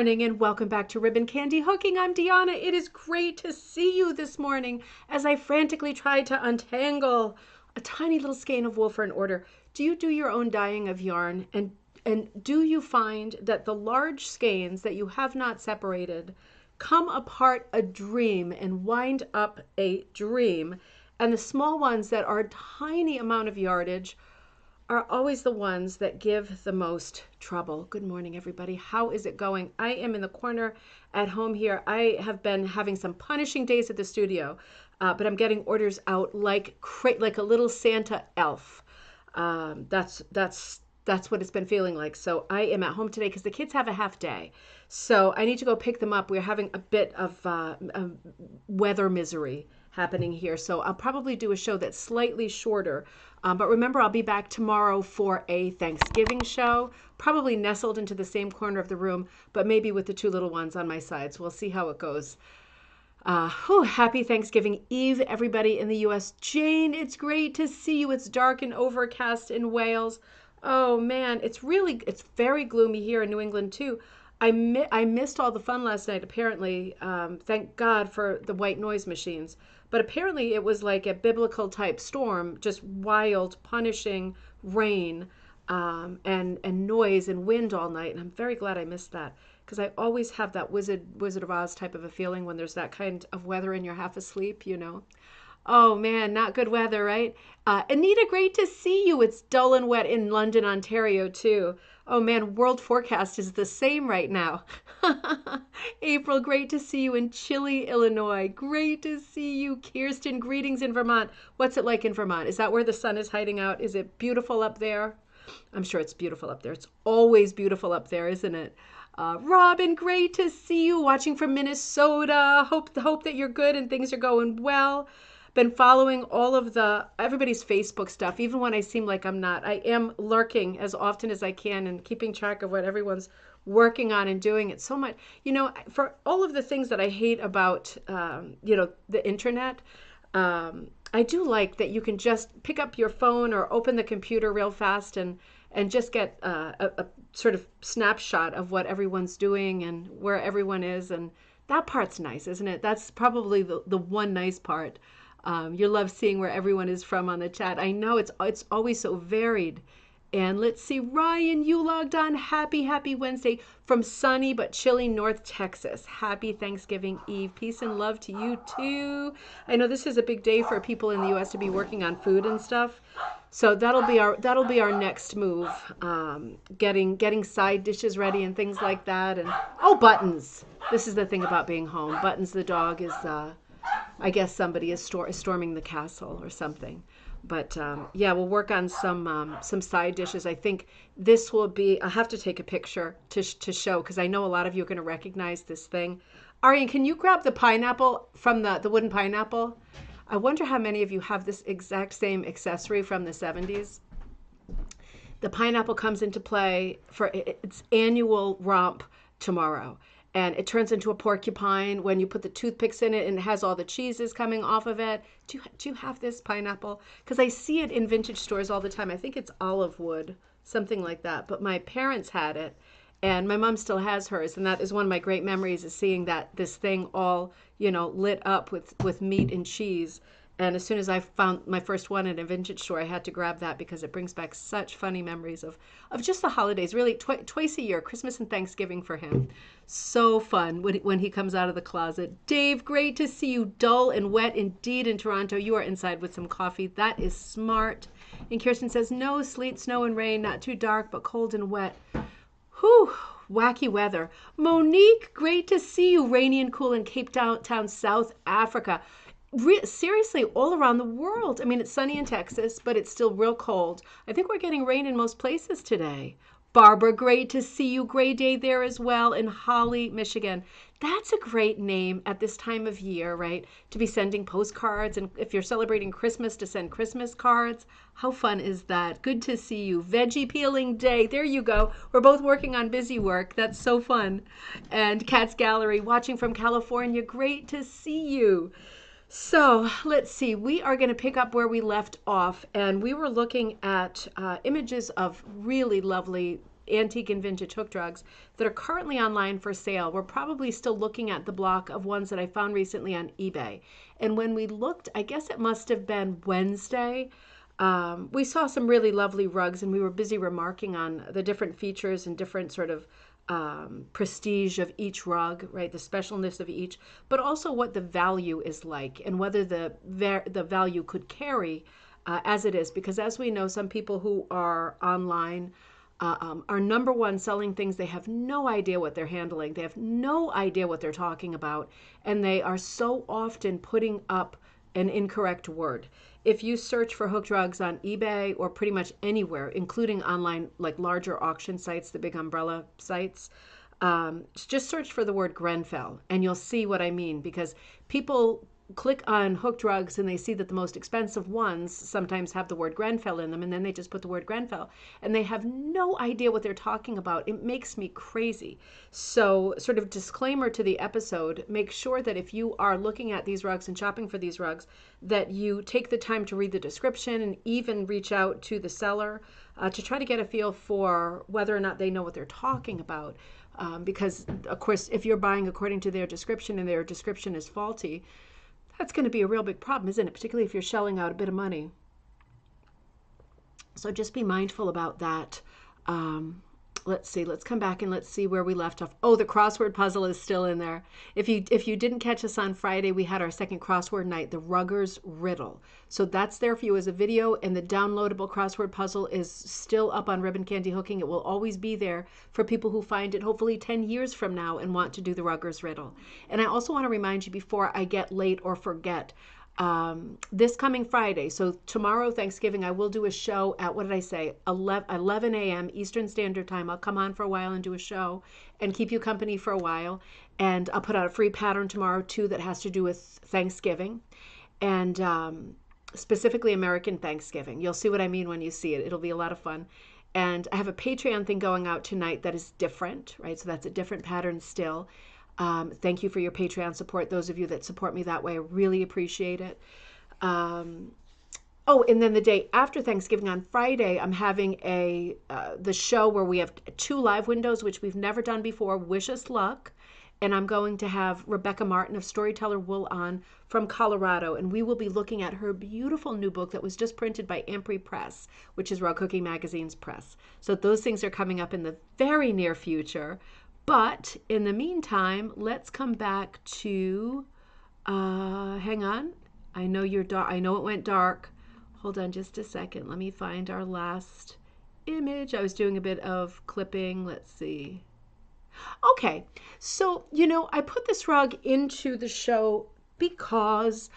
morning and welcome back to Ribbon Candy Hooking. I'm Deanna. It is great to see you this morning as I frantically try to untangle a tiny little skein of wool for an order. Do you do your own dyeing of yarn? And do you find that the large skeins that you have not separated come apart a dream and wind up a dream? And the small ones that are a tiny amount of yardage are always the ones that give the most trouble. Good morning, everybody. How is it going? I am in the corner at home here. I have been having some punishing days at the studio, but I'm getting orders out like a little Santa elf. That's what it's been feeling like. So I am at home today because the kids have a half day. So I need to go pick them up. We're having a bit of weather misery happening here. So I'll probably do a show that's slightly shorter. But remember, I'll be back tomorrow for a Thanksgiving show, probably nestled into the same corner of the room, but maybe with the two little ones on my sides. We'll see how it goes. Happy Thanksgiving Eve, everybody in the U.S. Jane, it's great to see you. It's dark and overcast in Wales. Oh, man, it's very gloomy here in New England, too. I missed all the fun last night, apparently. Thank God for the white noise machines. But apparently it was like a biblical type storm, just wild, punishing rain and noise and wind all night. And I'm very glad I missed that because I always have that Wizard of Oz type of a feeling when there's that kind of weather and you're half asleep, you know. Oh man, not good weather, right? Anita, great to see you. It's dull and wet in London, Ontario, too. Oh man, world forecast is the same right now. April, great to see you in chilly, Illinois. Great to see you. Kirsten, greetings in Vermont. What's it like in Vermont? Is that where the sun is hiding out? Is it beautiful up there? I'm sure it's beautiful up there. It's always beautiful up there, isn't it? Robin, great to see you. Watching from Minnesota. Hope that you're good and things are going well. Been following all of everybody's Facebook stuff, even when I seem like I'm not. I am lurking as often as I can and keeping track of what everyone's working on and doing. It so much, you know, for all of the things that I hate about, the internet, I do like that you can just pick up your phone or open the computer real fast and just get a sort of snapshot of what everyone's doing and where everyone is. And that part's nice, isn't it? That's probably the one nice part. You love seeing where everyone is from on the chat. I know it's always so varied. And let's see, Ryan, you logged on. Happy Wednesday from sunny but chilly North Texas. Happy Thanksgiving Eve. Peace and love to you too. I know this is a big day for people in the U.S. to be working on food and stuff. So that'll be our next move. Getting side dishes ready and things like that. And Buttons. This is the thing about being home. Buttons the dog is I guess somebody is storming the castle or something. But we'll work on some side dishes. I think this will be, I'll have to take a picture to show because I know a lot of you are going to recognize this thing. Ariane, can you grab the pineapple from the wooden pineapple? I wonder how many of you have this exact same accessory from the 70s. The pineapple comes into play for its annual romp tomorrow. And it turns into a porcupine when you put the toothpicks in it and it has all the cheeses coming off of it. Do you have this pineapple? Because I see it in vintage stores all the time. I think it's olive wood, something like that. But my parents had it and my mom still has hers. And that is one of my great memories is seeing this thing all, lit up with meat and cheese. And as soon as I found my first one in a vintage store, I had to grab that because it brings back such funny memories of just the holidays, really twice a year, Christmas and Thanksgiving for him. So fun when he comes out of the closet. Dave, great to see you. Dull and wet indeed in Toronto. You are inside with some coffee. That is smart. And Kirsten says, no sleet, snow, and rain, not too dark, but cold and wet. Whew, wacky weather. Monique, great to see you. Rainy and cool in Cape Town, South Africa. Seriously, all around the world. I mean, it's sunny in Texas, but it's still real cold. I think we're getting rain in most places today. Barbara, great to see you. Gray day there as well in Holly, Michigan. That's a great name at this time of year, right? To be sending postcards, and if you're celebrating Christmas, to send Christmas cards. How fun is that? Good to see you. Veggie peeling day. There you go. We're both working on busy work. That's so fun. And Cat's Gallery, watching from California. Great to see you. So let's see, we are going to pick up where we left off, and we were looking at images of really lovely antique and vintage hooked rugs that are currently online for sale. We're probably still looking at the block of ones that I found recently on eBay. And when we looked, I guess it must have been Wednesday, we saw some really lovely rugs, and we were busy remarking on the different features and different sort of prestige of each rug, right? The specialness of each, but also what the value is like and whether the value could carry as it is. Because as we know, some people who are online are number one selling things they have no idea what they're handling. They have no idea what they're talking about, and they are so often putting up an incorrect word. If you search for hooked rugs on eBay or pretty much anywhere, including online, like larger auction sites, the big umbrella sites, just search for the word Grenfell and you'll see what I mean, because people click on hooked rugs and they see that the most expensive ones sometimes have the word Grenfell in them, and then they just put the word Grenfell and they have no idea what they're talking about. It makes me crazy. So, sort of disclaimer to the episode, make sure that if you are looking at these rugs and shopping for these rugs, that you take the time to read the description and even reach out to the seller to try to get a feel for whether or not they know what they're talking about. Because, of course, if you're buying according to their description and their description is faulty, that's going to be a real big problem, isn't it? Particularly if you're shelling out a bit of money. So just be mindful about that. Let's see. Let's come back and let's see where we left off. Oh, the crossword puzzle is still in there. If you didn't catch us on Friday, we had our second crossword night, the Rugger's Riddle. So that's there for you as a video, and the downloadable crossword puzzle is still up on Ribbon Candy Hooking. It will always be there for people who find it hopefully 10 years from now and want to do the Rugger's Riddle. And I also want to remind you before I get late or forget, this coming Friday, so tomorrow, Thanksgiving, I will do a show at, what did I say, 11 a.m. Eastern Standard Time. I'll come on for a while and do a show and keep you company for a while. And I'll put out a free pattern tomorrow, too, that has to do with Thanksgiving and specifically American Thanksgiving. You'll see what I mean when you see it. It'll be a lot of fun. And I have a Patreon thing going out tonight that is different, right? So that's a different pattern still. Thank you for your Patreon support. Those of you that support me that way, I really appreciate it. Oh, and then the day after Thanksgiving on Friday, I'm having the show where we have 2 live windows, which we've never done before. Wish us luck. And I'm going to have Rebecca Martin of Storyteller Wool on from Colorado, and we will be looking at her beautiful new book that was just printed by Henri Press, which is Rug Cooking Magazine's press. So those things are coming up in the very near future. But in the meantime, let's come back to, hang on. I know you're dark. I know it went dark. Hold on just a second. Let me find our last image. I was doing a bit of clipping. Let's see. Okay. So, I put this rug into the show because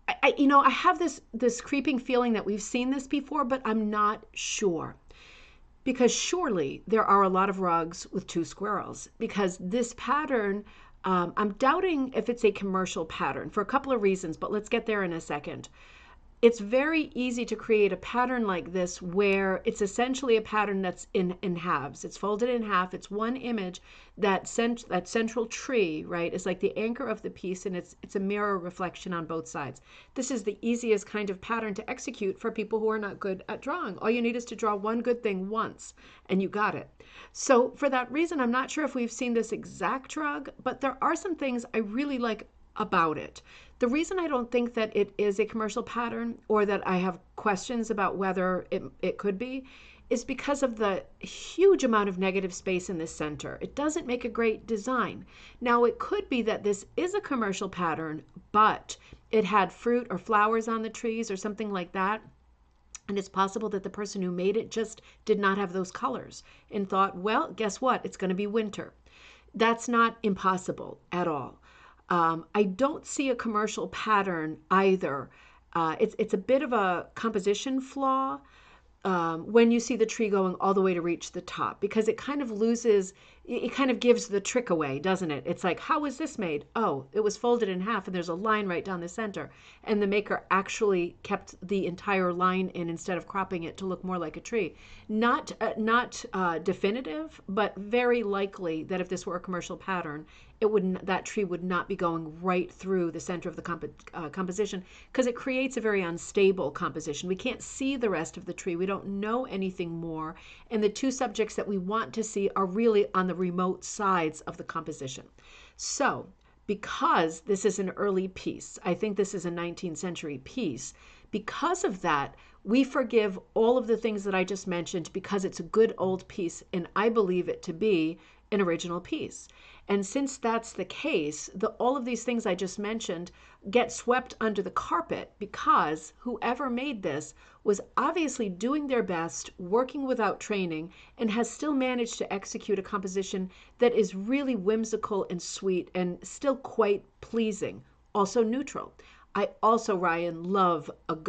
I have this creeping feeling that we've seen this before, but I'm not sure. Because surely there are a lot of rugs with 2 squirrels, because this pattern, I'm doubting if it's a commercial pattern for a couple of reasons, but let's get there in a second. It's very easy to create a pattern like this where it's essentially a pattern that's in halves. It's folded in half. It's one image. That central tree, right, is like the anchor of the piece, and it's a mirror reflection on both sides. This is the easiest kind of pattern to execute for people who are not good at drawing. All you need is to draw one good thing once, and you got it. So for that reason, I'm not sure if we've seen this exact rug, but there are some things I really like about it. The reason I don't think that it is a commercial pattern, or that I have questions about whether it could be, is because of the huge amount of negative space in the center. It doesn't make a great design. Now, it could be that this is a commercial pattern, but it had fruit or flowers on the trees or something like that. And it's possible that the person who made it just did not have those colors and thought, well, guess what? It's going to be winter. That's not impossible at all. I don't see a commercial pattern either. It's a bit of a composition flaw when you see the tree going all the way to reach the top, because it kind of loses it kind of gives the trick away, doesn't it? It's like, how was this made? Oh, it was folded in half and there's a line right down the center. And the maker actually kept the entire line in instead of cropping it to look more like a tree. Not definitive, but very likely that if this were a commercial pattern, that tree would not be going right through the center of the composition, because it creates a very unstable composition. We can't see the rest of the tree. We don't know anything more. And the two subjects that we want to see are really on the remote sides of the composition. So because this is an early piece, I think this is a 19th century piece, because of that, we forgive all of the things that I just mentioned because it's a good old piece, and I believe it to be an original piece. And since that's the case, all of these things I just mentioned get swept under the carpet because whoever made this was obviously doing their best, working without training, and has still managed to execute a composition that is really whimsical and sweet and still quite pleasing, also neutral. I also, Ryan,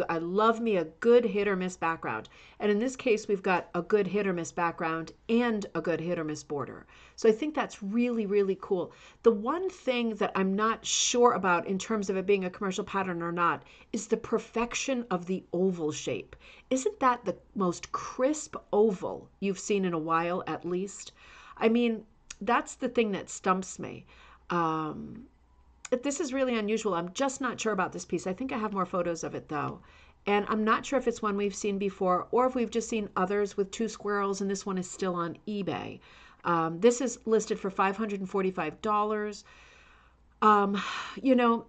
I love me a good hit or miss background. And in this case, we've got a good hit or miss background and a good hit or miss border. So I think that's really, really cool. The one thing that I'm not sure about in terms of it being a commercial pattern or not is the perfection of the oval shape. Isn't that the most crisp oval you've seen in a while, at least? I mean, that's the thing that stumps me. This is really unusual. I'm just not sure about this piece. I think I have more photos of it though. And I'm not sure if it's one we've seen before or if we've just seen others with two squirrels and this one is still on eBay. This is listed for $545. You know,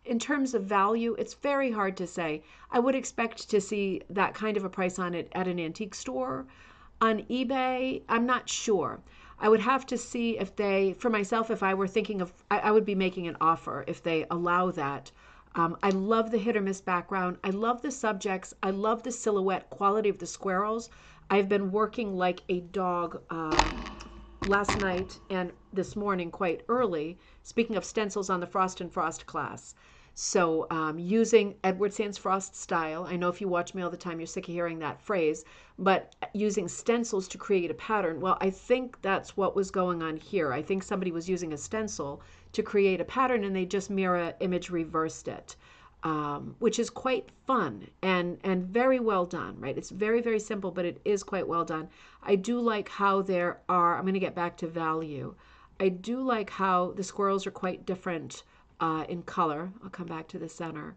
in terms of value, it's very hard to say. I would expect to see that kind of a price on it at an antique store. On eBay, I'm not sure. I would have to see if for myself, if I were thinking of, I would be making an offer if they allow that. I love the hit or miss background. I love the subjects. I love the silhouette quality of the squirrels. I've been working like a dog last night and this morning quite early, speaking of stencils on the Frost and Frost class. So using Edward Sands Frost style, I know if you watch me all the time, you're sick of hearing that phrase, but using stencils to create a pattern, well, I think that's what was going on here. I think somebody was using a stencil to create a pattern and they just mirror image reversed it, which is quite fun and very well done, right? It's very, very simple, but it is quite well done. I do like how I'm going to get back to value. I do like how the squirrels are quite different in color. I'll come back to the center.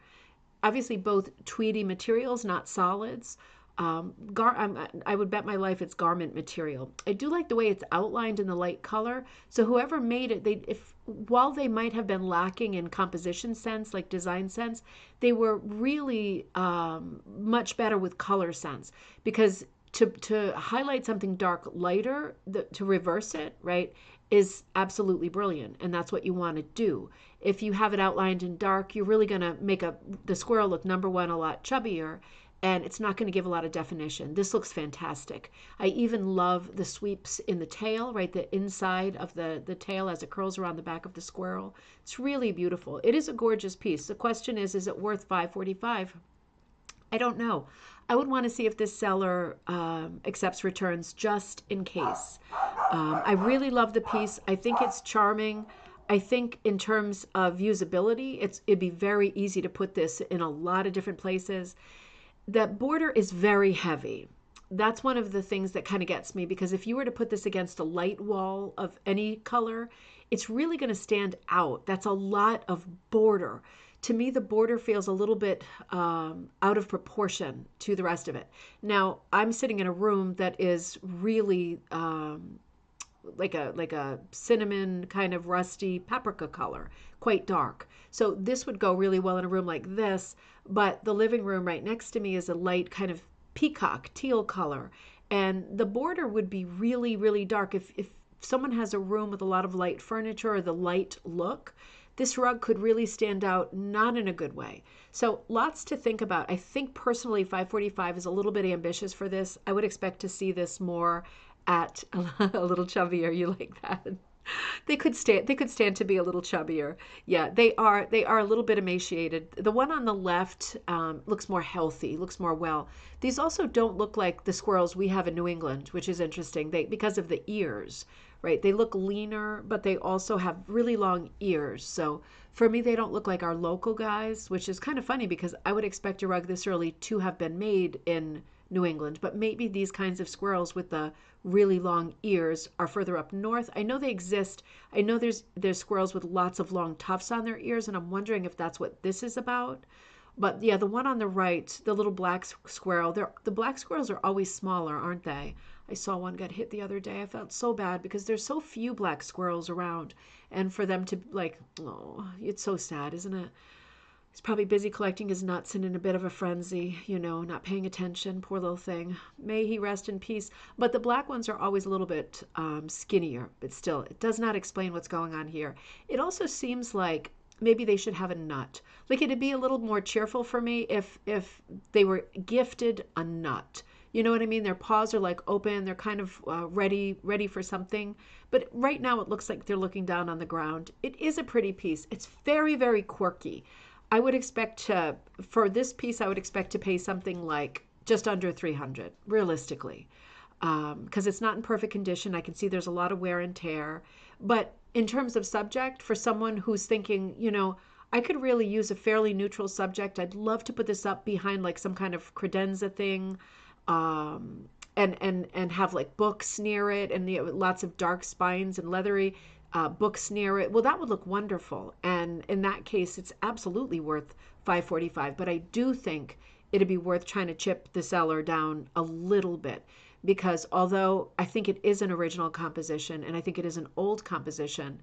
Obviously, both tweedy materials, not solids. I would bet my life it's garment material. I do like the way it's outlined in the light color. So whoever made it, while they might have been lacking in composition sense, like design sense, they were really much better with color sense. Because to highlight something dark lighter, to reverse it, right, is absolutely brilliant, and that's what you want to do. If you have it outlined in dark, you're really going to make the squirrel look, number one, a lot chubbier, and it's not going to give a lot of definition. This looks fantastic. I even love the sweeps in the tail, right, the inside of the tail as it curls around the back of the squirrel. It's really beautiful. It is a gorgeous piece. The question is it worth $545? I don't know. I would want to see if this seller accepts returns just in case. I really love the piece. I think it's charming. I think in terms of usability, it'd be very easy to put this in a lot of different places. That border is very heavy. That's one of the things that kind of gets me, because if you were to put this against a light wall of any color, it's really going to stand out. That's a lot of border. To me, the border feels a little bit out of proportion to the rest of it. Now, I'm sitting in a room that is really like a cinnamon kind of rusty paprika color, quite dark. So this would go really well in a room like this, but the living room right next to me is a light kind of peacock teal color. And the border would be really, really dark. If someone has a room with a lot of light furniture or the light look, this rug could really stand out, not in a good way. So lots to think about. I think personally $545 is a little bit ambitious for this. I would expect to see this more at a little chubbier. You like that? They could stand to be a little chubbier. Yeah, they are a little bit emaciated. The one on the left looks more healthy, looks more well. These also don't look like the squirrels we have in New England, which is interesting. Because of the ears, right? They look leaner, but they also have really long ears. So for me, they don't look like our local guys, which is kind of funny because I would expect a rug this early to have been made in New England, but maybe these kinds of squirrels with the really long ears are further up north. I know they exist. I know there's squirrels with lots of long tufts on their ears, and I'm wondering if that's what this is about. But yeah, the one on the right, the little black squirrel, the black squirrels are always smaller, aren't they? I saw one get hit the other day. I felt so bad because there's so few black squirrels around. And for them to like, oh, it's so sad, isn't it? He's probably busy collecting his nuts and in a bit of a frenzy, not paying attention. Poor little thing. May he rest in peace. But the black ones are always a little bit skinnier, but still, it does not explain what's going on here. It also seems like maybe they should have a nut. Like it'd be a little more cheerful for me if they were gifted a nut. You know what I mean? Their paws are like open. They're kind of ready for something. But right now it looks like they're looking down on the ground. It is a pretty piece. It's very, very quirky. I would expect for this piece, I would expect to pay something like just under 300, realistically, because it's not in perfect condition. I can see there's a lot of wear and tear. But in terms of subject, for someone who's thinking, I could really use a fairly neutral subject. I'd love to put this up behind like some kind of credenza thing, and have like books near it and lots of dark spines and leathery books near it. Well, that would look wonderful. And in that case, it's absolutely worth $545. But I do think it'd be worth trying to chip the seller down a little bit, because although I think it is an original composition and I think it is an old composition,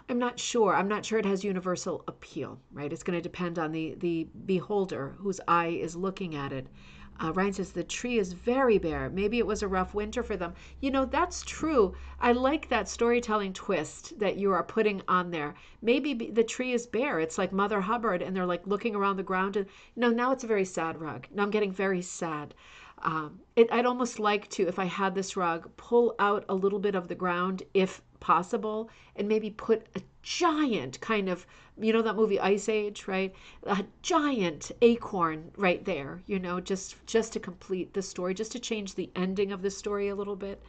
I'm not sure. I'm not sure it has universal appeal, right? It's going to depend on the beholder whose eye is looking at it. Ryan says the tree is very bare. Maybe it was a rough winter for them. That's true. I like that storytelling twist that you are putting on there. Maybe the tree is bare. It's like Mother Hubbard, and they're like looking around the ground. And now it's a very sad rug. Now I'm getting very sad. I'd almost like to, if I had this rug, pull out a little bit of the ground, if possible, and maybe put a giant kind of, that movie Ice Age, right? A giant acorn right there, just to complete the story, just to change the ending of the story a little bit.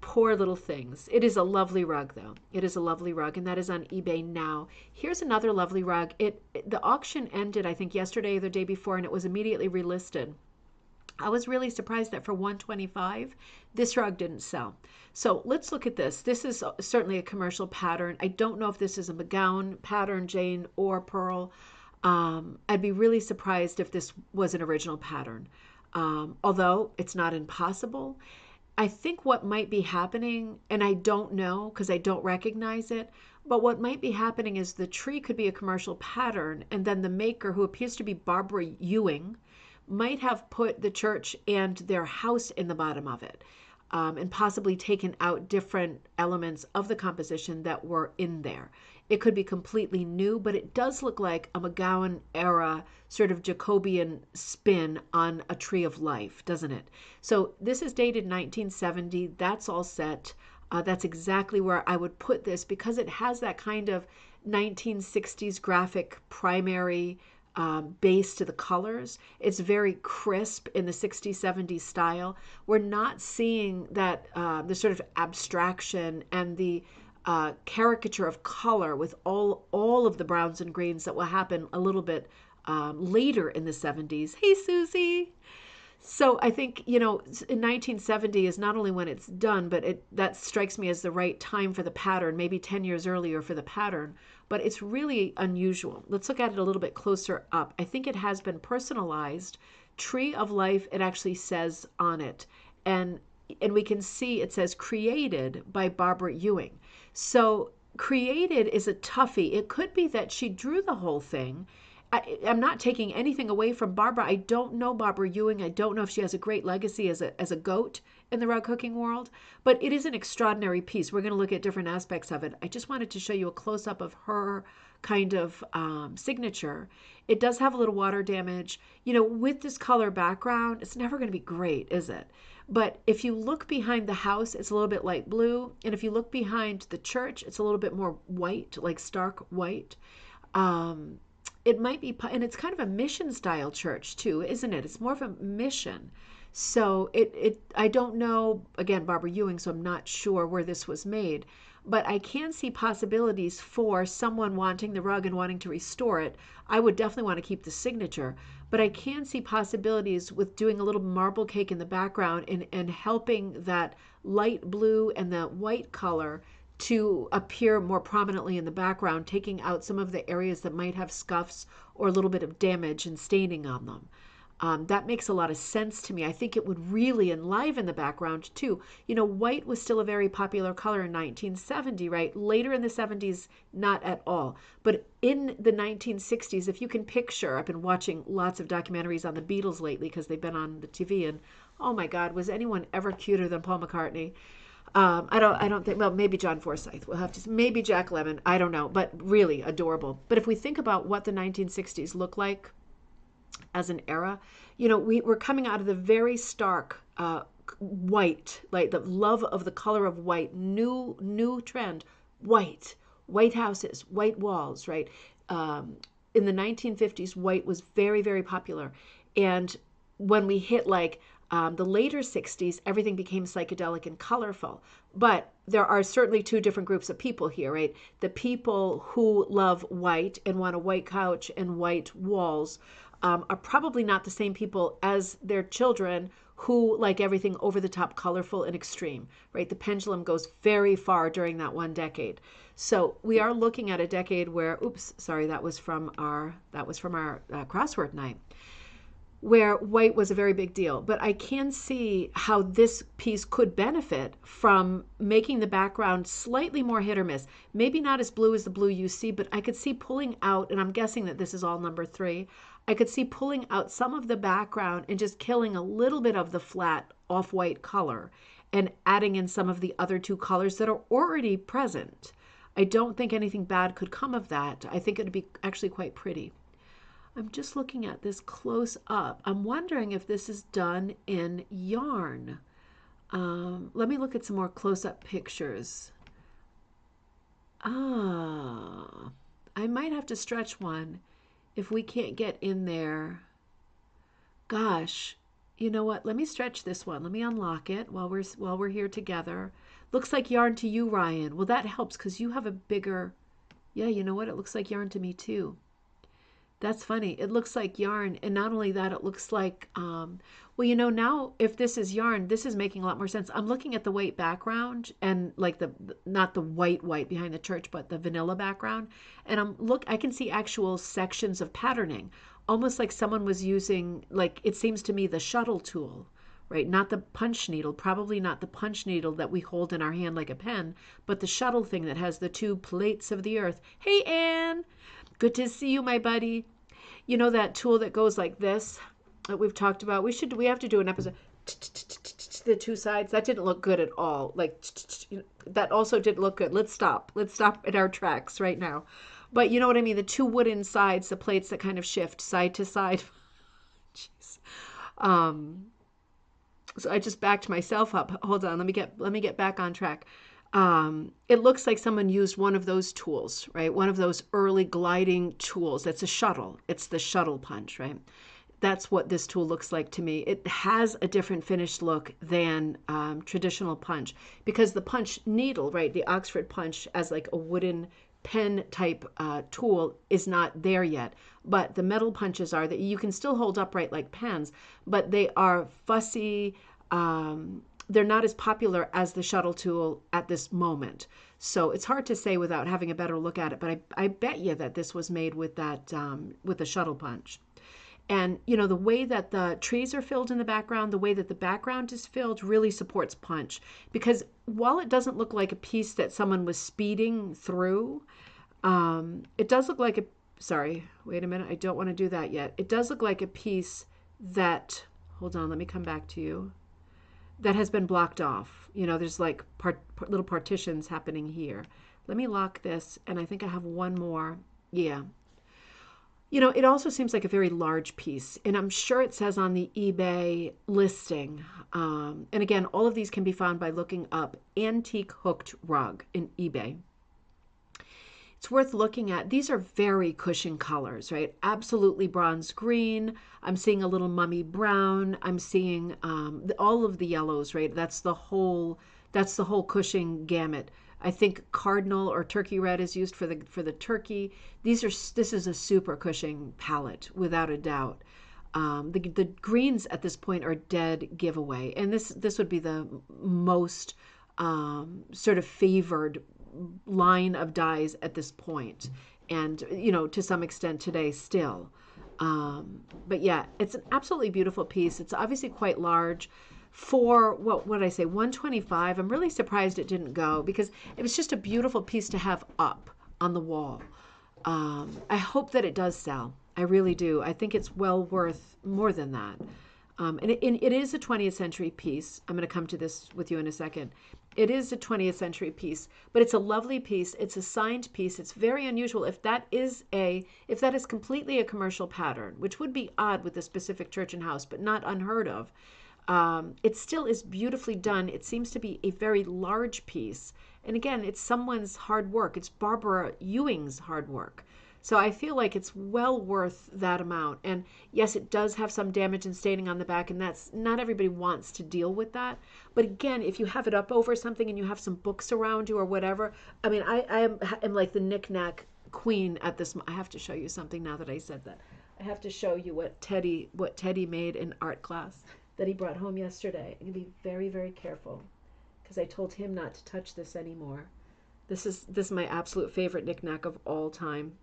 Poor little things. It is a lovely rug, though. It is a lovely rug, and that is on eBay now. Here's another lovely rug. The auction ended, I think, yesterday or the day before, and it was immediately relisted. I was really surprised that for $125, this rug didn't sell. So let's look at this. This is certainly a commercial pattern. I don't know if this is a McGowan pattern, Jane, or Pearl. I'd be really surprised if this was an original pattern. Although it's not impossible. I think what might be happening, and I don't know because I don't recognize it, but what might be happening is the tree could be a commercial pattern, and then the maker, who appears to be Barbara Ewing, might have put the church and their house in the bottom of it, and possibly taken out different elements of the composition that were in there. It could be completely new, but it does look like a McGowan era sort of Jacobean spin on a tree of life, doesn't it? So this is dated 1970. That's all set. That's exactly where I would put this, because it has that kind of 1960s graphic primary base to the colors. It's very crisp in the 60s, 70s style. We're not seeing that the sort of abstraction and the caricature of color with all of the browns and greens that will happen a little bit later in the 70s. Hey, Susie. So I think, in 1970 is not only when it's done, but that strikes me as the right time for the pattern, maybe 10 years earlier for the pattern, but it's really unusual. Let's look at it a little bit closer up. I think it has been personalized. Tree of Life, it actually says on it. And we can see it says created by Barbara Ewing. So created is a toughie. It could be that she drew the whole thing. I'm not taking anything away from Barbara. I don't know Barbara Ewing. I don't know if she has a great legacy as a goat in the rug hooking world, but it is an extraordinary piece. We're going to look at different aspects of it. I just wanted to show you a close-up of her kind of signature. It does have a little water damage. With this color background, it's never going to be great, is it? But if you look behind the house, it's a little bit light blue. And if you look behind the church, it's a little bit more white, like stark white. It might be, and it's kind of a mission style church too, isn't it? It's more of a mission. So I don't know, again, Barbara Ewing, so I'm not sure where this was made, but I can see possibilities for someone wanting the rug and wanting to restore it. I would definitely want to keep the signature, but I can see possibilities with doing a little marble cake in the background and helping that light blue and the white color to appear more prominently in the background, taking out some of the areas that might have scuffs or a little bit of damage and staining on them. That makes a lot of sense to me. I think it would really enliven the background too. You know, white was still a very popular color in 1970, right? Later in the 70s, not at all. But in the 1960s, if you can picture, I've been watching lots of documentaries on the Beatles lately because they've been on the TV, and oh my God, was anyone ever cuter than Paul McCartney? I don't think. Well, maybe John Forsythe. We'll have to. Maybe Jack Lemmon. I don't know. But really adorable. But if we think about what the 1960s looked like as an era, you know, we're coming out of the very stark white, like the love of the color of white, new trend, white houses, white walls, right? In the 1950s, white was very, very popular. And when we hit like the later 60s, everything became psychedelic and colorful. But there are certainly two different groups of people here, right? The people who love white and want a white couch and white walls are probably not the same people as their children who like everything over the top, colorful, and extreme, right? The pendulum goes very far during that one decade. So we are looking at a decade where, oops, sorry, that was from our crossword night, where white was a very big deal. But I can see how this piece could benefit from making the background slightly more hit or miss. Maybe not as blue as the blue you see, but I could see pulling out, and I'm guessing that this is all number 3, I could see pulling out some of the background and just killing a little bit of the flat off-white color and adding in some of the other 2 colors that are already present. I don't think anything bad could come of that. I think it would be actually quite pretty. I'm just looking at this close up. I'm wondering if this is done in yarn. Let me look at some more close-up pictures. I might have to stretch one if we can't get in there. Gosh, you know what? Let me stretch this one. Let me unlock it while we're here together. Looks like yarn to you, Ryan. Well, that helps because you have a bigger. Yeah, you know what? It looks like yarn to me too. That's funny. It looks like yarn. And not only that, it looks like, well, you know, now if this is yarn, this is making a lot more sense. I'm looking at the white background and like not the white behind the church, but the vanilla background. And I can see actual sections of patterning, almost like someone was using, like, it seems to me the shuttle tool, right? Not the punch needle, probably not the punch needle that we hold in our hand like a pen, but the shuttle thing that has the 2 plates of the earth. Hey, Anne, good to see you, my buddy. You know that tool that goes like this that we've talked about? We have to do an episode. The 2 sides. That didn't look good at all. Like that also didn't look good. Let's stop. Let's stop in our tracks right now. But you know what I mean? The 2 wooden sides, the plates that kind of shift side to side. Jeez. So I just backed myself up. Hold on. Let me get back on track. It looks like someone used one of those tools, right? One of those early gliding tools. That's a shuttle. It's the shuttle punch, right? That's what this tool looks like to me. It has a different finished look than traditional punch because the punch needle, right? The Oxford punch as like a wooden pen type tool is not there yet. But the metal punches are that you can still hold upright like pens, but they are fussy. They're not as popular as the shuttle tool at this moment. So it's hard to say without having a better look at it, but I bet you that this was made with that, with the shuttle punch. And, you know, the way that the trees are filled in the background, the way that the background is filled really supports punch. Because while it doesn't look like a piece that someone was speeding through, it does look like sorry, wait a minute, I don't want to do that yet. It does look like a piece that, hold on, let me come back to you, that has been blocked off. You know, there's like little partitions happening here. Let me lock this, and I think I have one more. Yeah. You know, it also seems like a very large piece, and I'm sure it says on the eBay listing. And again, all of these can be found by looking up antique hooked rug in eBay. it's worth looking at. These are very cushion colors, right? Absolutely bronze green. I'm seeing a little mummy brown. I'm seeing all of the yellows, right? That's the whole cushion gamut. I think cardinal or turkey red is used for the turkey. This is a super cushion palette without a doubt. The greens at this point are dead giveaway, and this would be the most sort of favored line of dyes at this point, and to some extent today still. But yeah, it's an absolutely beautiful piece. It's obviously quite large. For what did I say, 125. I'm really surprised it didn't go because it was just a beautiful piece to have up on the wall. I hope that it does sell. I really do. I think it's well worth more than that. And it is a 20th century piece. I'm going to come to this with you in a second. It is a 20th century piece, but it's a lovely piece. It's a signed piece. It's very unusual. If that is completely a commercial pattern, which would be odd with a specific church and house, but not unheard of, it still is beautifully done. It seems to be a very large piece. And again, it's someone's hard work. It's Barbara Ewing's hard work. So I feel like it's well worth that amount. And yes, it does have some damage and staining on the back, and that's not everybody wants to deal with that. But again, if you have it up over something and you have some books around you or whatever, I mean, I am like the knick-knack queen at this. I have to show you something now that I said that. I have to show you what Teddy made in art class that he brought home yesterday. I'm going to be very, very careful because I told him not to touch this anymore. This is my absolute favorite knick-knack of all time.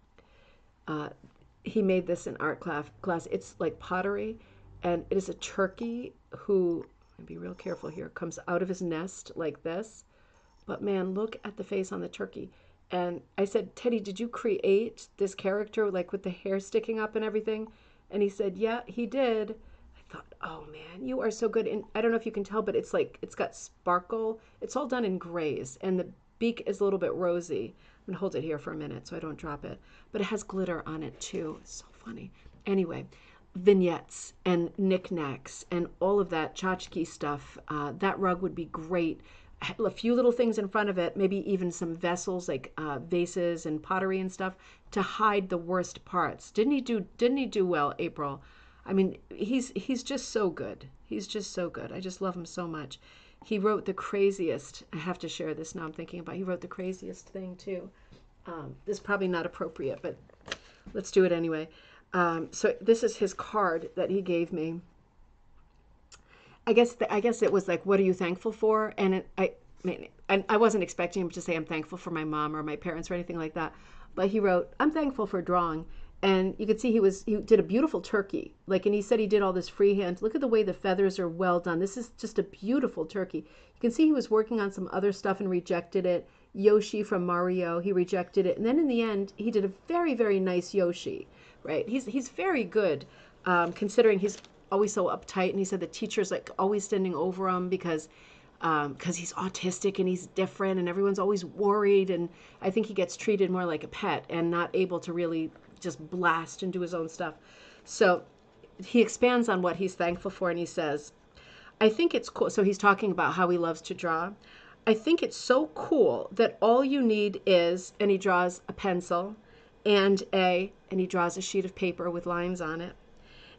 He made this in art class. It's like pottery, and it is a turkey who, I'll be real careful here, comes out of his nest like this. But man, look at the face on the turkey. And I said, Teddy, did you create this character like with the hair sticking up and everything? And he said, yeah, he did. I thought, oh man, you are so good. And I don't know if you can tell, but it's like, it's got sparkle. It's all done in grays, and the beak is a little bit rosy. I'm going to hold it here for a minute so I don't drop it. But it has glitter on it too. It's so funny. Anyway, vignettes and knickknacks and all of that tchotchke stuff. That rug would be great. A few little things in front of it, maybe even some vessels like vases and pottery and stuff to hide the worst parts. Didn't he do well, April? I mean, he's just so good. He's just so good. I just love him so much. He wrote the craziest, I have to share this now I'm thinking about, he wrote the craziest thing too. This is probably not appropriate, but let's do it anyway. So this is his card that he gave me. I guess it was like, what are you thankful for? And I wasn't expecting him to say I'm thankful for my mom or my parents or anything like that. But he wrote, I'm thankful for drawing. And you could see he did a beautiful turkey. And he said he did all this freehand. Look at the way the feathers are well done. This is just a beautiful turkey. You can see he was working on some other stuff and rejected it. Yoshi from Mario, he rejected it. And then in the end, he did a very, very nice Yoshi, right? He's very good, considering he's always so uptight. And he said the teacher's like always standing over him because he's autistic and he's different and everyone's always worried. And I think he gets treated more like a pet and not able to really just blast and do his own stuff. So he expands on what he's thankful for, and he says, I think it's cool. So he's talking about how he loves to draw. I think it's so cool that all you need is, and he draws a pencil and he draws a sheet of paper with lines on it,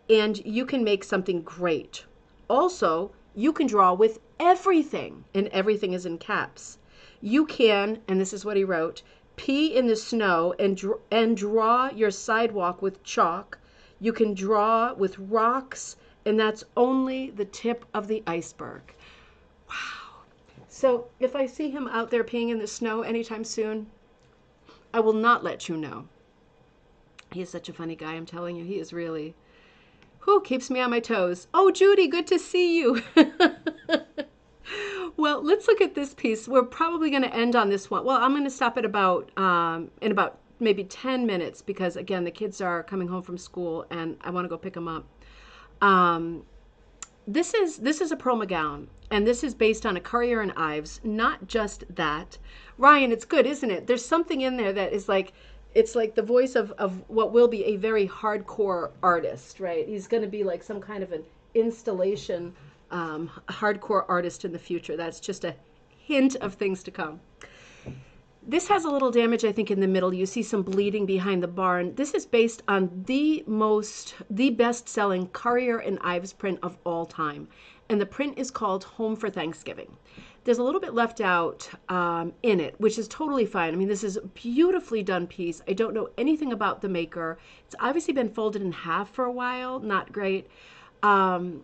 and you can make something great. Also, you can draw with everything, and everything is in caps. You can, and this is what he wrote, pee in the snow and draw your sidewalk with chalk. You can draw with rocks, and that's only the tip of the iceberg. Wow. So if I see him out there peeing in the snow anytime soon, I will not let you know. He is such a funny guy, I'm telling you. He is really, keeps me on my toes. Oh, Judy, good to see you. Well, let's look at this piece. We're probably going to end on this one. Well, I'm going to stop at in about maybe 10 minutes because, again, the kids are coming home from school and I want to go pick them up. This is a Pearl McGowan, and this is based on a Currier and Ives. Not just that. Ryan, it's good, isn't it? There's something in there that is like, it's like the voice of what will be a very hardcore artist, right? He's going to be like some kind of an installation hardcore artist in the future. That's just a hint of things to come. This has a little damage, I think, in the middle. You see some bleeding behind the barn. This is based on the best-selling Currier and Ives print of all time. And the print is called Home for Thanksgiving. There's a little bit left out in it, which is totally fine. I mean, this is a beautifully done piece. I don't know anything about the maker. It's obviously been folded in half for a while. Not great. Um,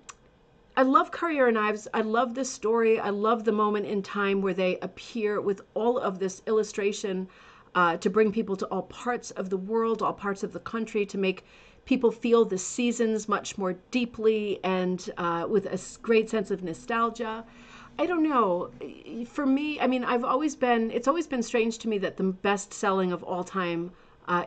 I love Currier and Ives. I love this story. I love the moment in time where they appear with all of this illustration to bring people to all parts of the world, all parts of the country, to make people feel the seasons much more deeply and with a great sense of nostalgia. I don't know. For me, I mean, it's always been strange to me that the best selling of all time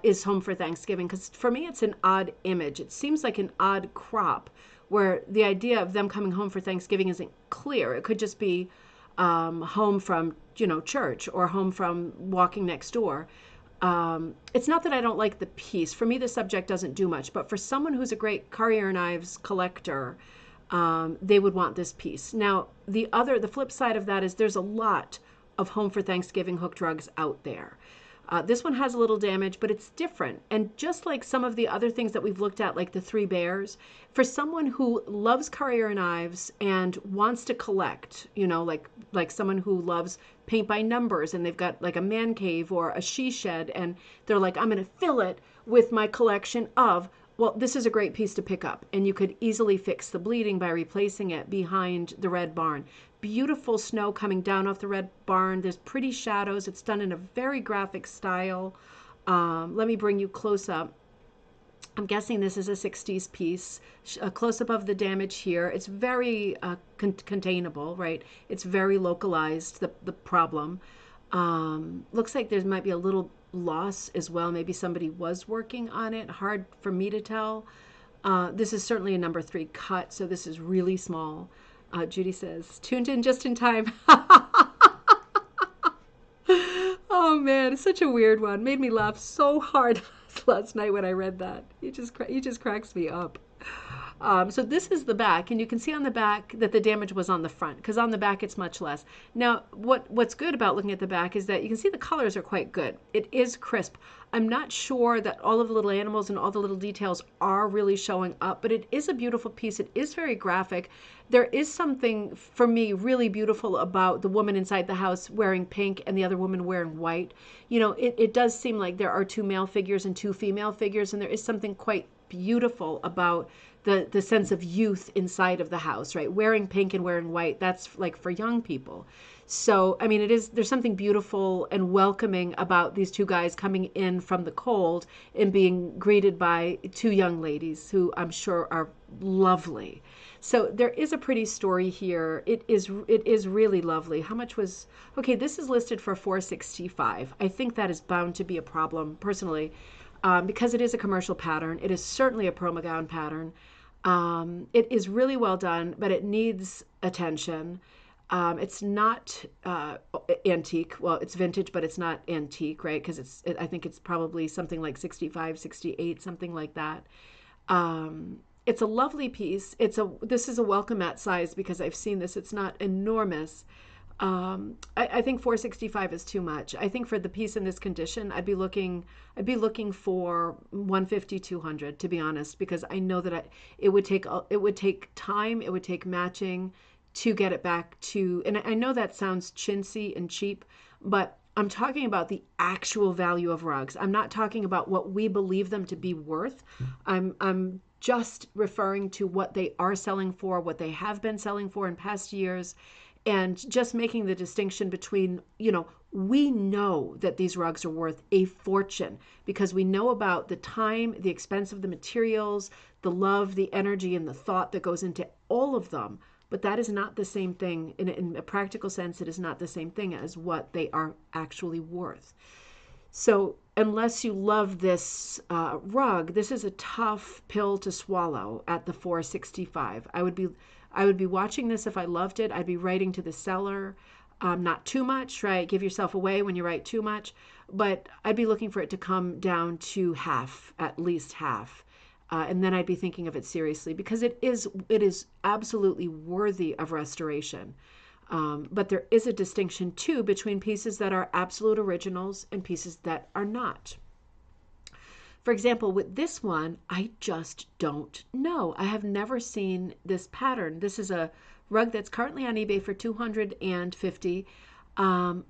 is Home for Thanksgiving, because for me, it's an odd image. It seems like an odd crop where the idea of them coming home for Thanksgiving isn't clear. It could just be home from, church or home from walking next door. It's not that I don't like the piece. For me, the subject doesn't do much. But for someone who's a great Currier and Ives collector, they would want this piece. Now, the flip side of that is there's a lot of Home for Thanksgiving hooked rugs out there. This one has a little damage, but it's different. And just like some of the other things that we've looked at, like the Three Bears, for someone who loves Currier and Ives and wants to collect, like someone who loves paint by numbers and they've got like a man cave or a she shed and they're like, I'm going to fill it with my collection of, well, this is a great piece to pick up. And you could easily fix the bleeding by replacing it behind the red barn. Beautiful snow coming down off the red barn. There's pretty shadows. It's done in a very graphic style. Let me bring you close up. I'm guessing this is a 60s piece. A close up of the damage here. It's very containable, right? It's very localized, the problem. Looks like there might be a little loss as well. Maybe somebody was working on it. Hard for me to tell. This is certainly a number 3 cut, so this is really small. Judy says, tuned in just in time. Oh man, it's such a weird one. Made me laugh so hard last night when I read that. He just cracks me up. So this is the back, and you can see on the back that the damage was on the front, because on the back it's much less. Now, what's good about looking at the back is that you can see the colors are quite good. It is crisp. I'm not sure that all of the little animals and all the little details are really showing up, but it is a beautiful piece. It is very graphic. There is something, for me, really beautiful about the woman inside the house wearing pink and the other woman wearing white. It does seem like there are 2 male figures and 2 female figures, and there is something quite beautiful about the sense of youth inside of the house, right? Wearing pink and wearing white, that's like for young people. So, I mean, there's something beautiful and welcoming about these 2 guys coming in from the cold and being greeted by 2 young ladies who I'm sure are lovely. So there is a pretty story here. It is really lovely. How much was, okay, this is listed for $465. I think that is bound to be a problem personally. Because it is a commercial pattern. It is certainly a promo gown pattern. It is really well done, but it needs attention. It's not antique. Well, it's vintage, but it's not antique, right? Because I think it's probably something like 65, 68, something like that. It's a lovely piece. This is a welcome at size because I've seen this. It's not enormous. I think 465 is too much. I think for the piece in this condition, I'd be looking for 150, 200, to be honest, because I know that it would take time, it would take matching to get it back to, and I know that sounds chintzy and cheap, but I'm talking about the actual value of rugs. I'm not talking about what we believe them to be worth. I'm just referring to what they are selling for, what they have been selling for in past years. And just making the distinction between, we know that these rugs are worth a fortune because we know about the time, the expense of the materials, the love, the energy, and the thought that goes into all of them. But that is not the same thing. In a practical sense, it is not the same thing as what they are actually worth. So unless you love this rug, this is a tough pill to swallow at the $465. I would be watching this if I loved it. I'd be writing to the seller, not too much, right? Give yourself away when you write too much, but I'd be looking for it to come down to half, at least half. And then I'd be thinking of it seriously because it is absolutely worthy of restoration. But there is a distinction too between pieces that are absolute originals and pieces that are not. For example, with this one, I just don't know. I have never seen this pattern. This is a rug that's currently on eBay for $250.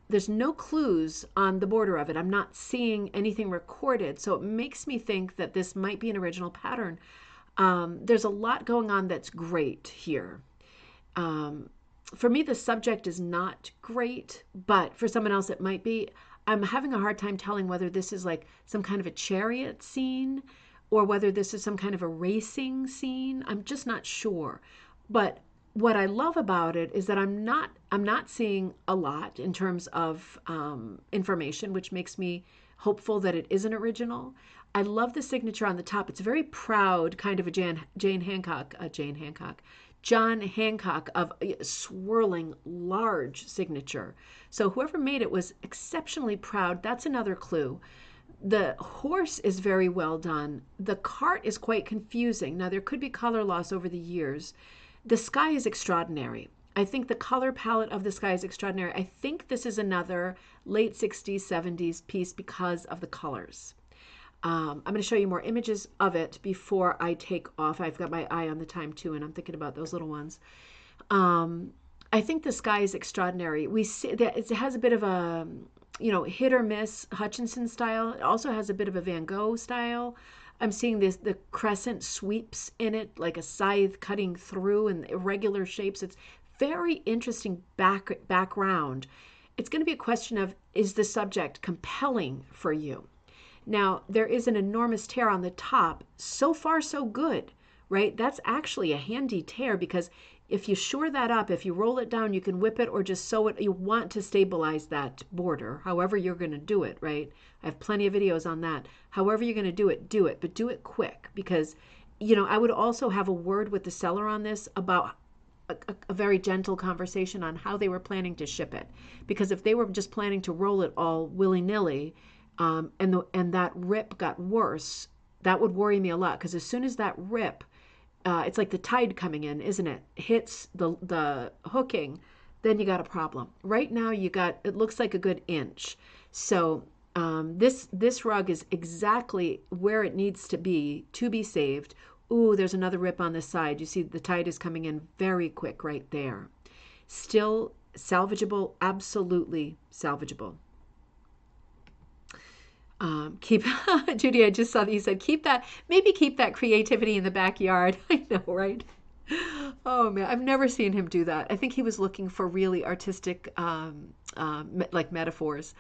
There's no clues on the border of it. I'm not seeing anything recorded, so it makes me think that this might be an original pattern. There's a lot going on that's great here. For me, the subject is not great, but for someone else it might be. I'm having a hard time telling whether this is like some kind of a chariot scene or whether this is some kind of a racing scene. I'm just not sure. But what I love about it is that I'm not seeing a lot in terms of information, which makes me hopeful that it is an original. I love the signature on the top. It's a very proud kind of a John Hancock of a swirling large signature. So whoever made it was exceptionally proud. That's another clue. The horse is very well done. The cart is quite confusing. Now, there could be color loss over the years. The sky is extraordinary. I think the color palette of the sky is extraordinary. I think this is another late 60s, 70s piece because of the colors. I'm going to show you more images of it before I take off. I've got my eye on the time too, and I'm thinking about those little ones. I think the sky is extraordinary. We see that it has a bit of a, hit or miss Hutchinson style. It also has a bit of a Van Gogh style. I'm seeing the crescent sweeps in it, like a scythe cutting through in irregular shapes. It's very interesting background. It's going to be a question of, is the subject compelling for you? Now, there is an enormous tear on the top. So far, so good, right? That's actually a handy tear because if you shore that up, if you roll it down, you can whip it or just sew it. You want to stabilize that border, however you're going to do it, right? I have plenty of videos on that. However you're going to do it, but do it quick because, I would also have a word with the seller on this about a very gentle conversation on how they were planning to ship it. Because if they were just planning to roll it all willy-nilly, and that rip got worse, that would worry me a lot because as soon as that rip, it's like the tide coming in, isn't it? Hits the hooking, then you got a problem. Right now it looks like a good inch. So this rug is exactly where it needs to be saved. Ooh, there's another rip on the side. You see the tide is coming in very quick right there. Still salvageable, absolutely salvageable. Keep Judy, I just saw that you said keep that creativity in the backyard. I know, right? Oh man, I've never seen him do that. I think he was looking for really artistic like metaphors.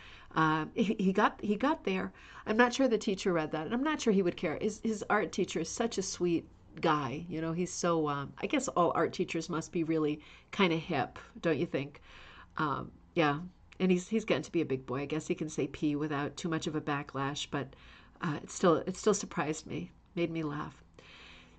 He got there. I'm not sure the teacher read that, and I'm not sure he would care. His art teacher is such a sweet guy. He's so I guess all art teachers must be really kind of hip, don't you think? Yeah. And he's getting to be a big boy. I guess he can say P without too much of a backlash, but it still surprised me, made me laugh.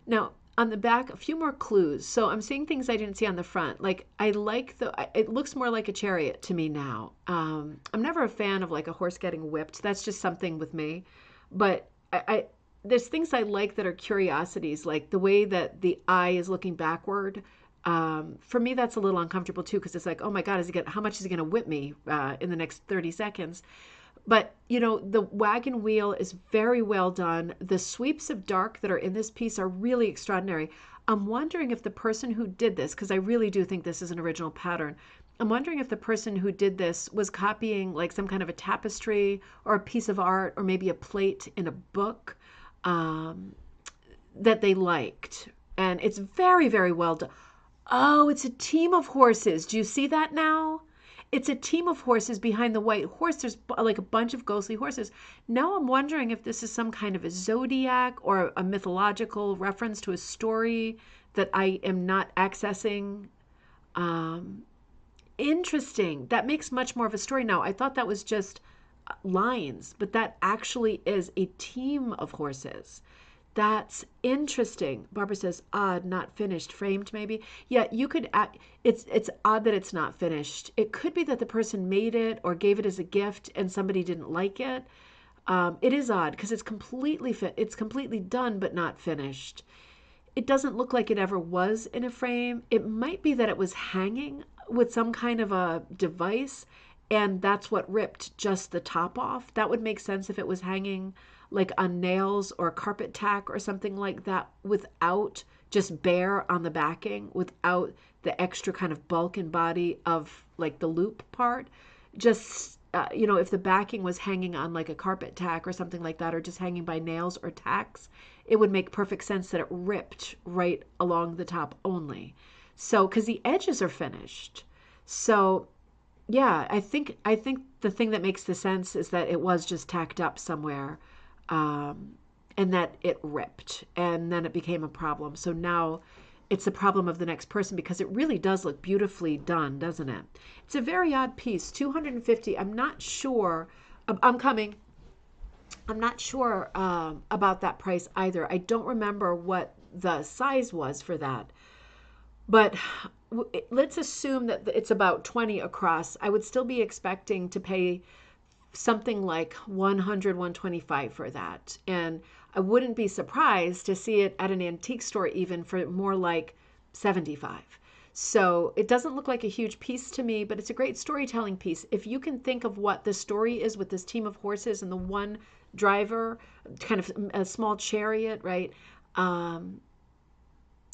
Now, on the back, a few more clues. So I'm seeing things I didn't see on the front. Like it looks more like a chariot to me now. I'm never a fan of like a horse getting whipped. That's just something with me. But there's things I like that are curiosities, like the way that the eye is looking backward. For me, that's a little uncomfortable too, because it's like, oh my God, how much is he going to whip me in the next 30 seconds? But, the wagon wheel is very well done. The sweeps of dark that are in this piece are really extraordinary. I'm wondering if the person who did this, because I really do think this is an original pattern, I'm wondering if the person who did this was copying like some kind of a tapestry or a piece of art or maybe a plate in a book that they liked. And it's very, very well done. Oh, it's a team of horses. Do you see that now? It's a team of horses behind the white horse. There's like a bunch of ghostly horses. Now I'm wondering if this is some kind of a zodiac or a mythological reference to a story that I am not accessing. Interesting. That makes much more of a story now. I thought that was just lines, but that actually is a team of horses. That's interesting. Barbara says, odd, not finished, framed maybe. Yeah, you could, it's odd that it's not finished. It could be that the person made it or gave it as a gift and somebody didn't like it. It is odd because it's completely done but not finished. It doesn't look like it ever was in a frame. It might be that it was hanging with some kind of a device, and that's what ripped just the top off. That would make sense if it was hanging like on nails or carpet tack or something like that, without just bare on the backing, without the extra kind of bulk and body of like the loop part. Just if the backing was hanging on like a carpet tack or something like that, or just hanging by nails or tacks, it would make perfect sense that it ripped right along the top only. So, because the edges are finished. So, yeah, I think the thing that makes the sense is that it was just tacked up somewhere, and that it ripped, and then it became a problem. So now it's the problem of the next person, because it really does look beautifully done, doesn't it? It's a very odd piece. 250. I'm not sure. I'm coming. I'm not sure about that price either. I don't remember what the size was for that. But let's assume that it's about 20 across. I would still be expecting to pay something like 100, 125 for that. And I wouldn't be surprised to see it at an antique store even for more like 75. So it doesn't look like a huge piece to me, but it's a great storytelling piece. If you can think of what the story is with this team of horses and the one driver, kind of a small chariot, right?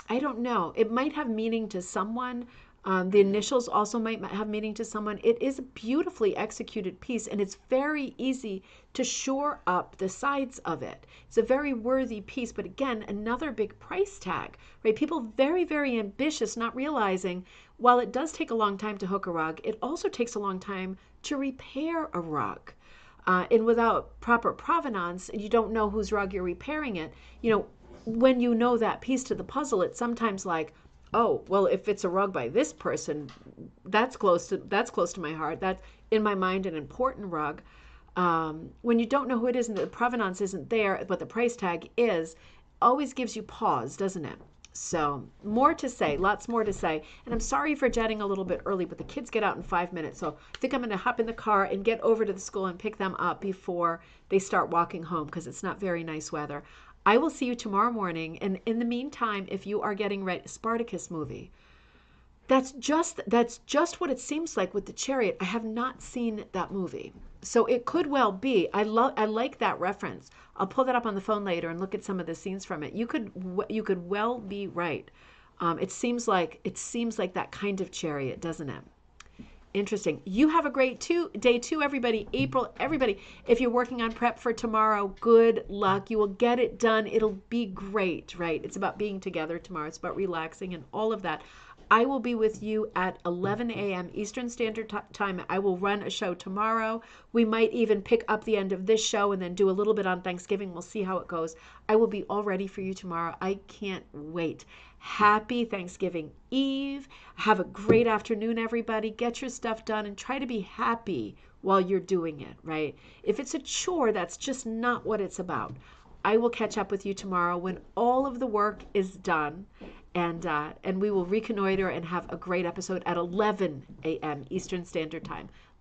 I don't know. It might have meaning to someone. The initials also might have meaning to someone. It is a beautifully executed piece, and it's very easy to shore up the sides of it. It's a very worthy piece, but again, another big price tag, right? People very, very ambitious, not realizing while it does take a long time to hook a rug, it also takes a long time to repair a rug. And without proper provenance, and you don't know whose rug you're repairing it, when you know that piece to the puzzle, it's sometimes like, oh, well, if it's a rug by this person, that's close to my heart. That's in my mind an important rug. When you don't know who it is and the provenance isn't there, but the price tag is, always gives you pause, doesn't it? So more to say, lots more to say. And I'm sorry for jetting a little bit early, but the kids get out in 5 minutes. So I think I'm going to hop in the car and get over to the school and pick them up before they start walking home, because it's not very nice weather. I will see you tomorrow morning. And in the meantime, if you are getting ready, Spartacus movie, that's just what it seems like with the chariot. I have not seen that movie. So it could well be. I like that reference. I'll pull that up on the phone later and look at some of the scenes from it. You could well be right. It seems like that kind of chariot, doesn't it? Interesting. You have a great day too, everybody. April, everybody. If you're working on prep for tomorrow, good luck. You will get it done. It'll be great, right? It's about being together tomorrow. It's about relaxing and all of that. I will be with you at 11 a.m. Eastern Standard Time. I will run a show tomorrow. We might even pick up the end of this show and then do a little bit on Thanksgiving. We'll see how it goes. I will be all ready for you tomorrow. I can't wait. Happy Thanksgiving Eve. Have a great afternoon, everybody. Get your stuff done and try to be happy while you're doing it, right? If it's a chore, that's just not what it's about. I will catch up with you tomorrow when all of the work is done, and we will reconnoiter and have a great episode at 11 a.m. Eastern Standard Time.